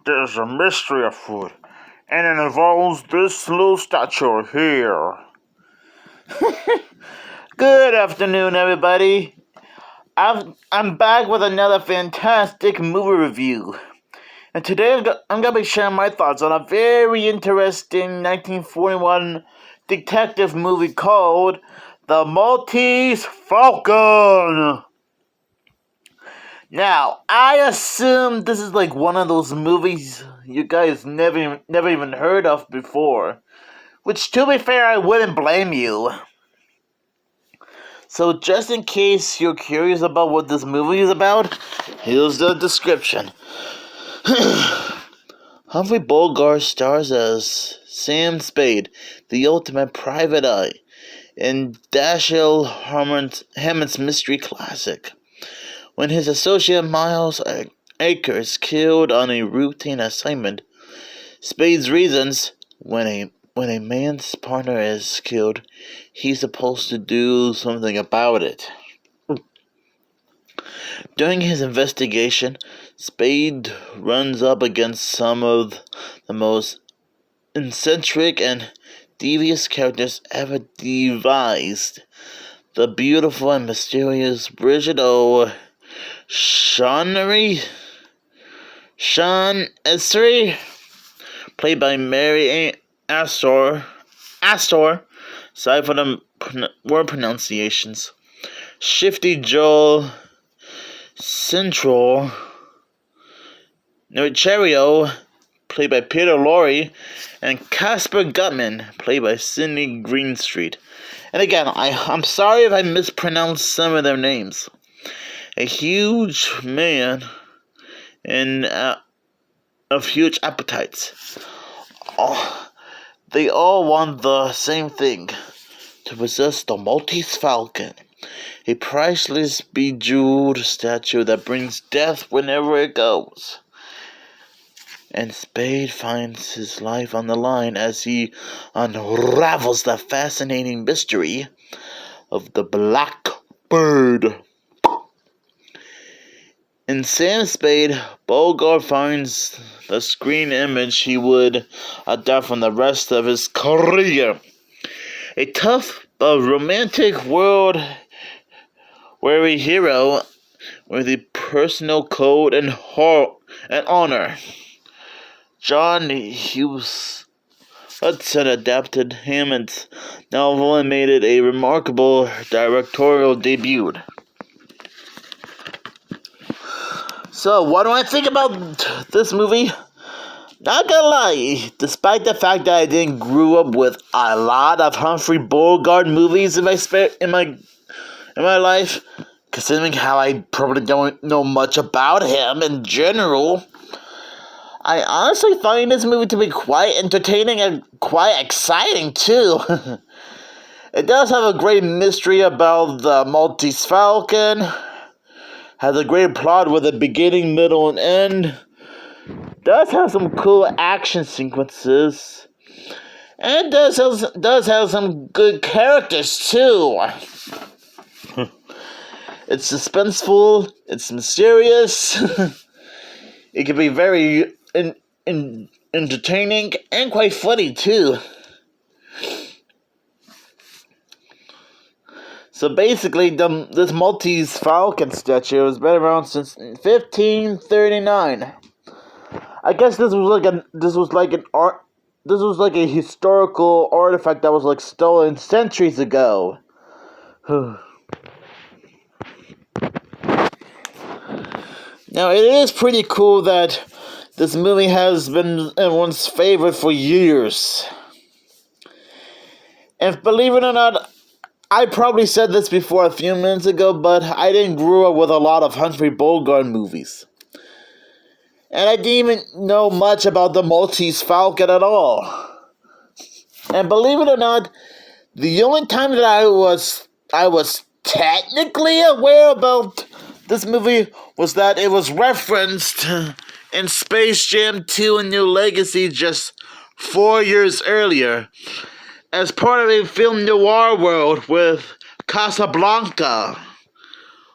There's a mystery afoot, and it involves this little statue here. Good afternoon, everybody. I'm back with another fantastic movie review. And today I'm going to be sharing my thoughts on a very interesting 1941 detective movie called The Maltese Falcon. Now, I assume this is like one of those movies you guys never even heard of before. Which, to be fair, I wouldn't blame you. So, just in case you're curious about what this movie is about, here's the description. Humphrey Bogart stars as Sam Spade, the ultimate private eye, in Dashiell Hammond's mystery classic. When his associate Miles Akers killed on a routine assignment, Spade's reasons, when a man's partner is killed, he's supposed to do something about it. During his investigation, Spade runs up against some of the most eccentric and devious characters ever devised. The beautiful and mysterious Bridget Sean Essery, played by Mary Astor, sorry for the word pronunciations. Shifty Joel Central Nocherio, played by Peter Lorre, and Casper Gutman, played by Sidney Greenstreet. And again, I'm sorry if I mispronounced some of their names. A huge man and of huge appetites. They all want the same thing: to possess the Maltese Falcon, a priceless bejeweled statue that brings death wherever it goes. And Spade finds his life on the line as he unravels the fascinating mystery of the Black Bird. In Sam Spade, Bogart finds the screen image he would adopt from the rest of his career. A tough but romantic world-weary hero with a personal code and honor. John Hughes Hudson adapted Hammond's novel and made it a remarkable directorial debut. So, what do I think about this movie? Not gonna lie, despite the fact that I didn't grow up with a lot of Humphrey Bogart movies in my life, considering how I probably don't know much about him in general, I honestly find this movie to be quite entertaining and quite exciting too. It does have a great mystery about the Maltese Falcon, has a great plot with a beginning, middle, and end, does have some cool action sequences, and does have some good characters too. It's suspenseful, it's mysterious, it can be very entertaining and quite funny too. So basically, this Maltese Falcon statue has been around since 1539. I guess this was like a historical artifact that was like stolen centuries ago. Now, it is pretty cool that this movie has been everyone's favorite for years. And believe it or not, I probably said this before a few minutes ago, but I didn't grow up with a lot of Humphrey Bogart movies. And I didn't even know much about the Maltese Falcon at all. And believe it or not, the only time that I was technically aware about this movie was that it was referenced in Space Jam 2: A New Legacy just 4 years earlier, as part of a film noir world with Casablanca.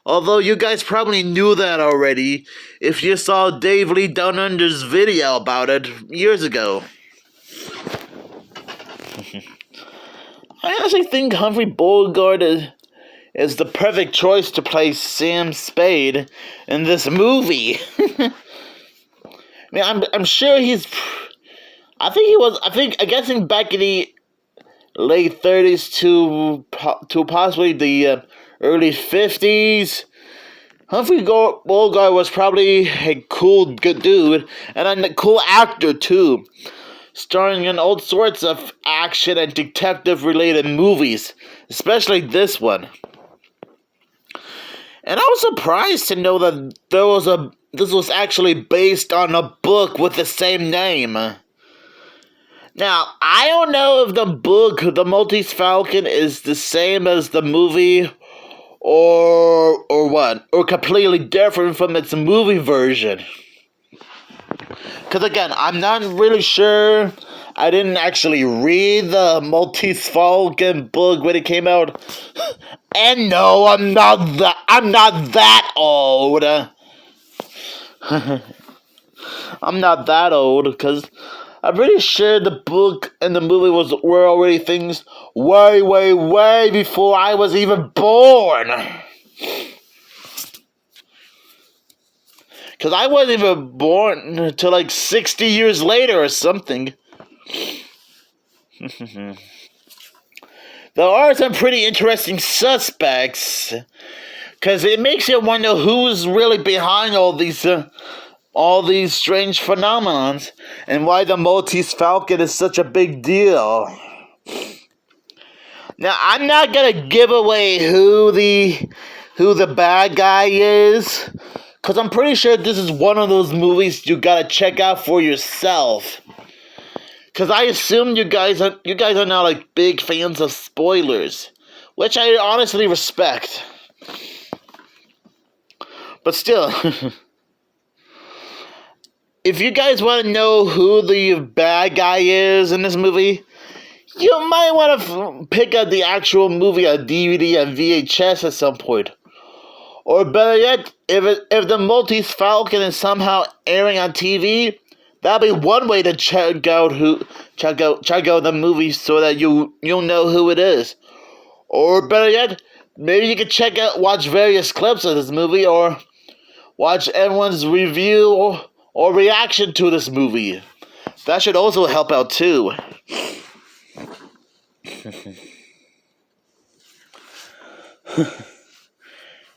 Although you guys probably knew that already if you saw Dave Lee Down Under's video about it years ago. I actually think Humphrey Bogart is the perfect choice to play Sam Spade in this movie. I mean, I'm sure he's. I think guessing back in the late 30s to possibly the early 50s, Humphrey Bogart was probably a cool, good dude, and a cool actor too, starring in all sorts of action and detective-related movies, especially this one. And I was surprised to know that this was actually based on a book with the same name. Now, I don't know if the book, The Maltese Falcon, is the same as the movie, or what, or completely different from its movie version. Because again, I'm not really sure. I didn't actually read the Maltese Falcon book when it came out. And no, I'm not that old. I'm not that old, because I'm pretty sure the book and the movie were already things way, way, way before I was even born. Because I wasn't even born until like 60 years later or something. There are some pretty interesting suspects, because it makes you wonder who's really behind all these strange phenomenons, and why the Maltese Falcon is such a big deal. Now, I'm not gonna give away who the bad guy is, because I'm pretty sure this is one of those movies you gotta check out for yourself. Because I assume you guys are not like big fans of spoilers, which I honestly respect. But still, if you guys want to know who the bad guy is in this movie, you might want to pick up the actual movie on DVD and VHS at some point. Or better yet, if the Maltese Falcon is somehow airing on TV, that'll be one way to check out the movie so that you'll know who it is. Or better yet, maybe you could watch various clips of this movie, or watch everyone's review or reaction to this movie. That should also help out too.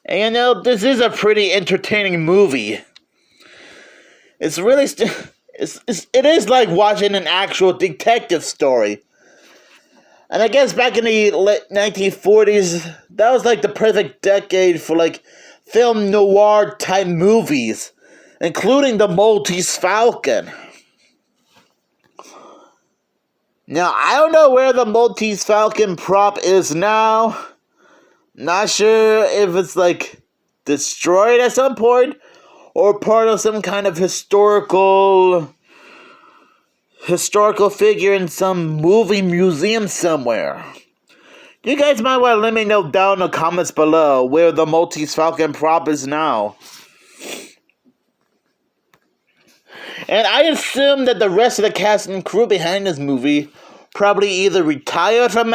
And you know, this is a pretty entertaining movie. It's really it is like watching an actual detective story. And I guess back in the late 1940s, that was like the perfect decade for like film noir type movies, including the Maltese Falcon. Now, I don't know where the Maltese Falcon prop is now. Not sure if it's like destroyed at some point, or part of some kind of historical figure in some movie museum somewhere. You guys might want to let me know down in the comments below where the Maltese Falcon prop is now. And I assume that the rest of the cast and crew behind this movie probably either retired from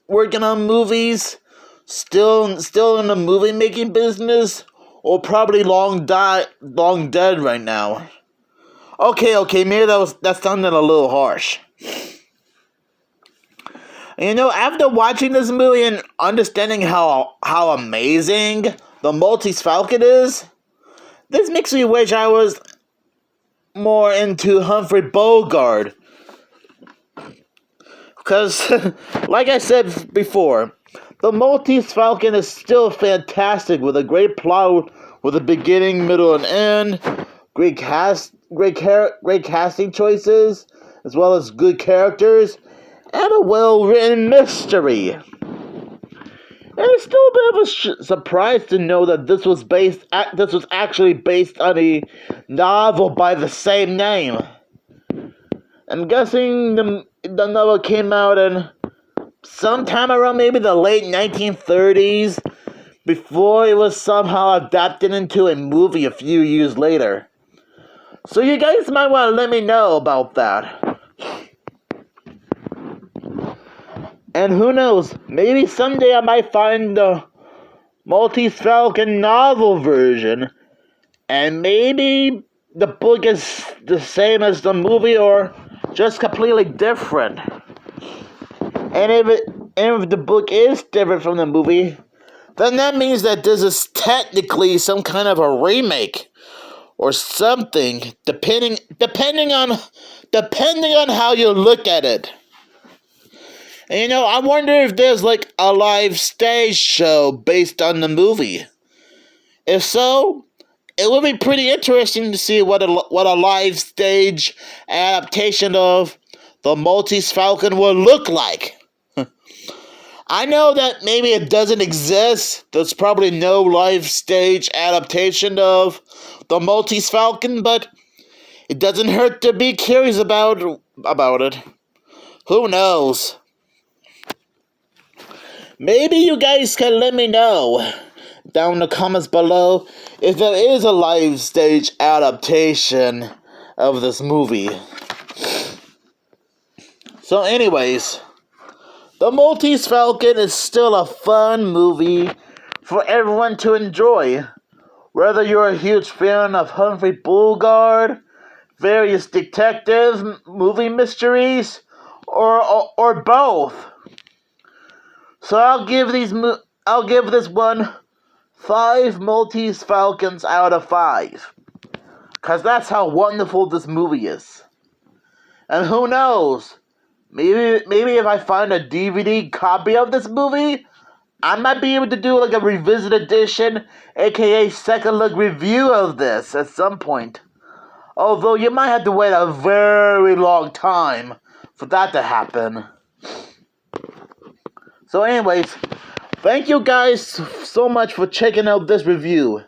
working on movies, still in the movie making business, or probably long dead right now. Okay, maybe that sounded a little harsh. And you know, after watching this movie and understanding how amazing the Maltese Falcon is, this makes me wish I was more into Humphrey Bogart. Because, like I said before, the Maltese Falcon is still fantastic, with a great plot, with a beginning, middle, and end, great casting choices, as well as good characters, and a well-written mystery. And it's still a bit of a surprise to know that this was actually based on a novel by the same name. I'm guessing the novel came out in sometime around maybe the late 1930s, before it was somehow adapted into a movie a few years later. So you guys might want to let me know about that. And who knows, maybe someday I might find the Maltese Falcon novel version, and maybe the book is the same as the movie or just completely different. And if the book is different from the movie, then that means that this is technically some kind of a remake or something, depending on how you look at it. And I wonder if there's like a live stage show based on the movie. If so, it would be pretty interesting to see what a live stage adaptation of the Maltese Falcon would look like. I know that maybe it doesn't exist. There's probably no live stage adaptation of the Maltese Falcon, but it doesn't hurt to be curious about it. Who knows? Maybe you guys can let me know down in the comments below if there is a live stage adaptation of this movie. So anyways, the Maltese Falcon is still a fun movie for everyone to enjoy. Whether you're a huge fan of Humphrey Bogart, various detective movie mysteries, or both. So I'll give this one 5 Maltese Falcons out of 5. 'Cause that's how wonderful this movie is. And who knows? Maybe if I find a DVD copy of this movie, I might be able to do like a revisit edition, aka second look review of this at some point. Although you might have to wait a very long time for that to happen. So anyways, thank you guys so much for checking out this review.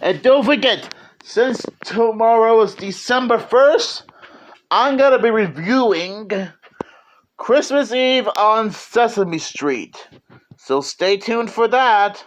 And don't forget, since tomorrow is December 1st, I'm gonna be reviewing Christmas Eve on Sesame Street. So stay tuned for that.